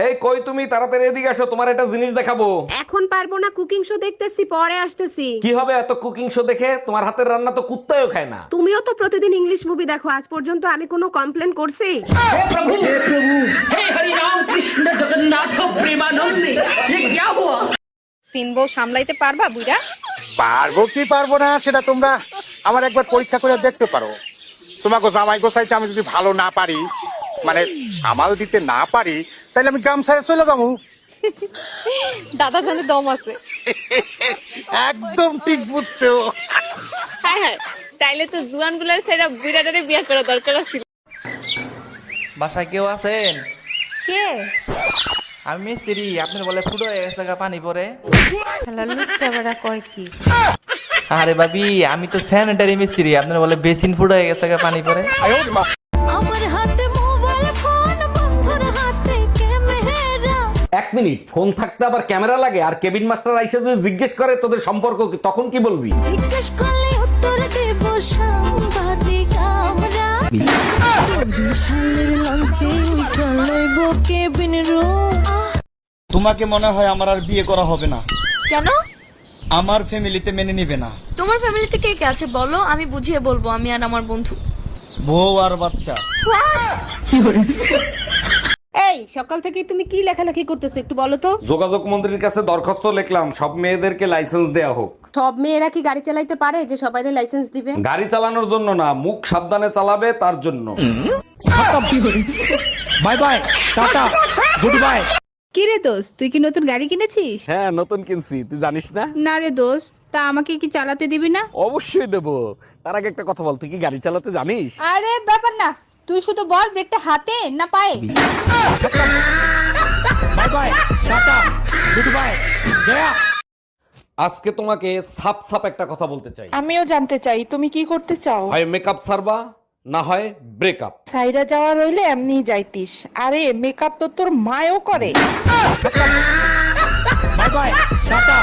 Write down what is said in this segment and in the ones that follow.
এই কই তুমি, তাড়াতাড়ি এদিকে আসো, তোমার একটা জিনিস দেখাবো। এখন পারবো না, কুকিং শো দেখতেছি, পরে আসতেছি। কি হবে এত কুকিং শো দেখে? তোমার হাতের রান্না তো কুত্তাও খায় না। তুমিও তো প্রতিদিন ইংলিশ মুভি দেখো, আজ পর্যন্ত আমি কোনো কমপ্লেন করছি? তিন বউ সামলাইতে পারবা বুইরা? পারবো কি পারবো না সেটা তোমরা আমার একবার পরীক্ষা করে দেখতে পারো। তোমাকে জামাই গোসাইতে আমি যদি ভালো না পারি, মানে সামাল দিতে না পারি, তাহলে আমি গ্রাম ছেড়ে চলে যাবো। দাদা জানে দম আছে। একদম ঠিক বুঝছো। হ্যাঁ হ্যাঁ, তাইলে তো জুয়ান গুলার সেরা বুইরাটারে বিয়ে করা দরকার আছে। বাসায় কেউ আছেন? কে? আমি মিস্ত্রি, আপনার বলে ফুটো হয়ে গেছে গা পানি পরে। শালা লুচ্চা বেড়া কয় কি? আরে ভাবি, আমি তো স্যানিটারি মিস্ত্রি, আপনার বলে বেসিন ফুটো হয়ে গেছে গা পানি পরে। আমার হাতে মোবাইল ফোন, বন্ধুর হাতে ক্যামেরা। এক মিনিট, ফোন থাকতে আবার ক্যামেরা লাগে? আর কেবিন মাস্টার আইসা যে জিজ্ঞেস করে তোদের সম্পর্ক কি, তখন কি বলবি? জিজ্ঞেস করলে উত্তর দেব সাংবাদিক আমরা। বিশালের লঞ্চে উঠা লইব কেবিন রুম। তোমাকে মনে হয় আমার আর বিয়ে করা হবে না। কেন? আমার ফ্যামিলিতে মেনে নিবে না। তোমার ফ্যামিলিতে কে কে আছে বলো, আমি বুঝিয়ে বলবো, আমি আর আমার বন্ধু। বউ আর বাচ্চা। এই সকাল থেকে তুমি কি লেখালেখি করতেছো একটু বলো তো? যোগাযোগ মন্ত্রীর কাছে দরখাস্ত লিখলাম, সব মেয়েদেরকে লাইসেন্স দেয়া হোক। সব মেয়েরা কি গাড়ি চালাইতে পারে যে সবাইরে লাইসেন্স দিবে? গাড়ি চালানোর জন্য না, মুখ সাবধানে চালাবে তার জন্য। Bye bye, tata, good bye. কি রে দোস্ত, তুই কি নতুন গাড়ি কিনেছিস? হ্যাঁ, নতুন কিনছি, তুই জানিস না? না রে দোস্ত, তা আমাকে কি চালাতে দিবি না? অবশ্যই দেবো। তার আগে একটা কথা বল, তুই কি গাড়ি চালাতে জানিস? আরে ব্যাপার না, তুই শুধু বল ব্রেকটা হাতে না পায়ে। Bye bye, tata, good bye, Gaya. আজকে তোমাকে সাপ সাপ একটা কথা বলতে চাই। আমিও জানতে চাই তুমি কি করতে চাও। হয় মেকআপ সারবা, না হয় ব্রেকআপ। সাইরা যাওয়া রইলে এমনি যাইতিস। আরে মেকআপ তো তোর মায়ও করে। Bye bye, tata.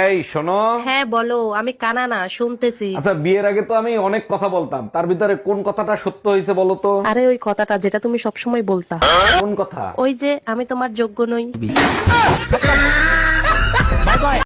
এই শোনো। হ্যাঁ বলো, আমি কানা না, শুনতেছি। আচ্ছা, বিয়ের আগে তো আমি অনেক কথা বলতাম, তার ভিতরে কোন কথাটা সত্য হয়েছে বলো তো? আরে ওই কথাটা যেটা তুমি সবসময় বলতা। কোন কথা? ওই যে আমি তোমার যোগ্য নই। Bye bye.